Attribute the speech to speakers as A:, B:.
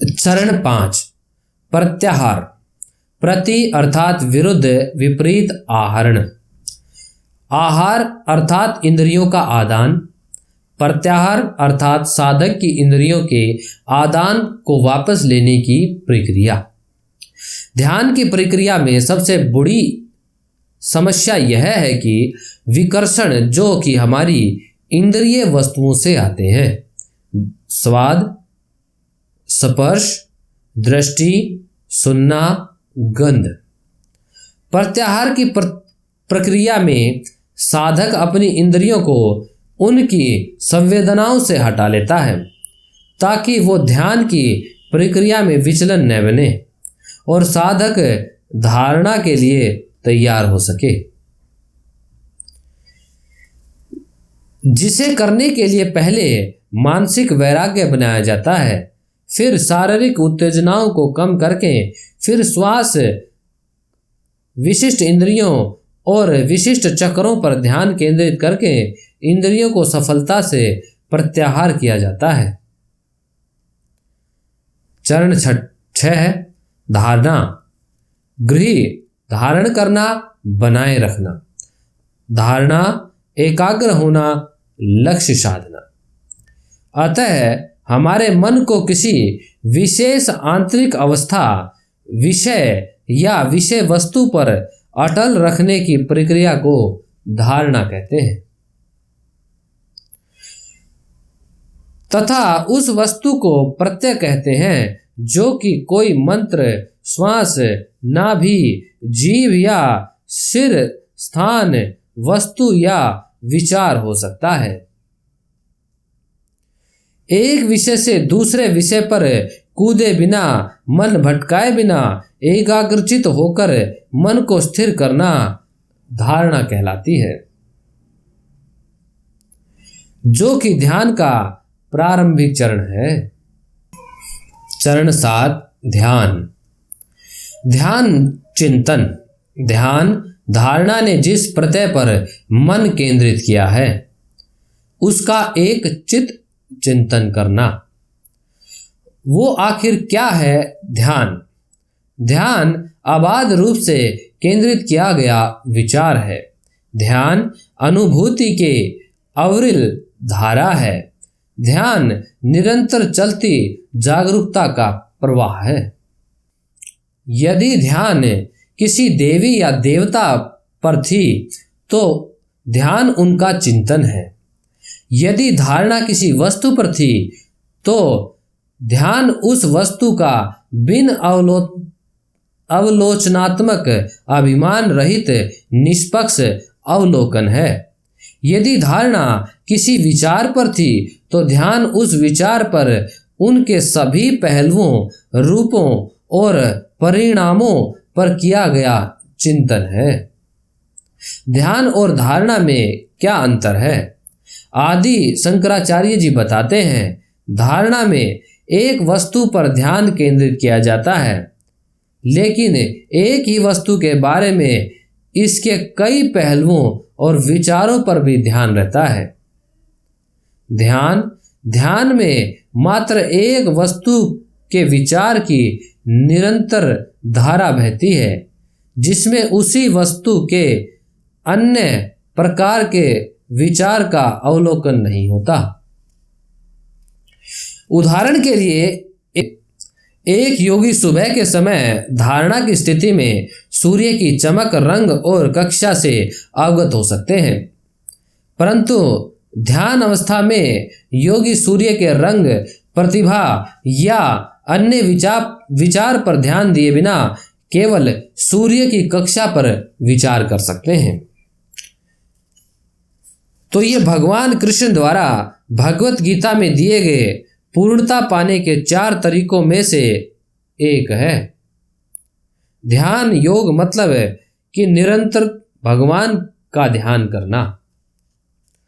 A: चरण 5 प्रत्याहार। प्रति अर्थात विरुद्ध, विपरीत, आहरण। आहार अर्थात इंद्रियों का आदान, प्रत्याहार अर्थात साधक की इंद्रियों के आदान को वापस लेने की प्रक्रिया। ध्यान की प्रक्रिया में सबसे बड़ी समस्या यह है कि विकर्षण जो कि हमारी इंद्रिय वस्तुओं से आते हैं, स्वाद, स्पर्श, दृष्टि, सुनना, गंध। प्रत्याहार की प्रक्रिया में साधक अपनी इंद्रियों को उनकी संवेदनाओं से हटा लेता है ताकि वो ध्यान की प्रक्रिया में विचलन न बने और साधक धारणा के लिए तैयार हो सके, जिसे करने के लिए पहले मानसिक वैराग्य बनाया जाता है, फिर शारीरिक उत्तेजनाओं को कम करके, फिर श्वास, विशिष्ट इंद्रियों और विशिष्ट चक्रों पर ध्यान केंद्रित करके इंद्रियों को सफलता से प्रत्याहार किया जाता है। चरण 6 धारणा। गृह धारण करना, बनाए रखना। धारणा एकाग्र होना, लक्ष्य साधना। अतः हमारे मन को किसी विशेष आंतरिक अवस्था, विषय या विषय वस्तु पर अटल रखने की प्रक्रिया को धारणा कहते हैं तथा उस वस्तु को प्रत्यय कहते हैं जो कि कोई मंत्र, श्वास, नाभि, जीव या सिर, स्थान, वस्तु या विचार हो सकता है। एक विषय से दूसरे विषय पर कूदे बिना, मन भटकाए बिना एकाग्रचित होकर मन को स्थिर करना धारणा कहलाती है, जो कि ध्यान का प्रारंभिक चरण है। चरण 7 ध्यान। ध्यान चिंतन। ध्यान धारणा ने जिस प्रत्यय पर मन केंद्रित किया है उसका एक चित्त चिंतन करना। वो आखिर क्या है ध्यान? ध्यान अबाध रूप से केंद्रित किया गया विचार है। ध्यान अनुभूति के अविरल धारा है। ध्यान निरंतर चलती जागरूकता का प्रवाह है। यदि ध्यान किसी देवी या देवता पर थी तो ध्यान उनका चिंतन है। यदि धारणा किसी वस्तु पर थी तो ध्यान उस वस्तु का बिन अवलोचनात्मक, अभिमान रहित, निष्पक्ष अवलोकन है। यदि धारणा किसी विचार पर थी तो ध्यान उस विचार पर उनके सभी पहलुओं, रूपों और परिणामों पर किया गया चिंतन है। ध्यान और धारणा में क्या अंतर है? आदि शंकराचार्य जी बताते हैं, धारणा में एक वस्तु पर ध्यान केंद्रित किया जाता है, लेकिन एक ही वस्तु के बारे में इसके कई पहलुओं और विचारों पर भी ध्यान रहता है। ध्यान में मात्र एक वस्तु के विचार की निरंतर धारा बहती है, जिसमें उसी वस्तु के अन्य प्रकार के विचार का अवलोकन नहीं होता। उदाहरण के लिए एक योगी सुबह के समय धारणा की स्थिति में सूर्य की चमक, रंग और कक्षा से अवगत हो सकते हैं, परंतु ध्यान अवस्था में योगी सूर्य के रंग, प्रतिभा या अन्य विचार पर ध्यान दिए बिना केवल सूर्य की कक्षा पर विचार कर सकते हैं। तो ये भगवान कृष्ण द्वारा भगवत गीता में दिए गए पूर्णता पाने के 4 तरीकों में से एक है। ध्यान योग मतलब है कि निरंतर भगवान का ध्यान करना।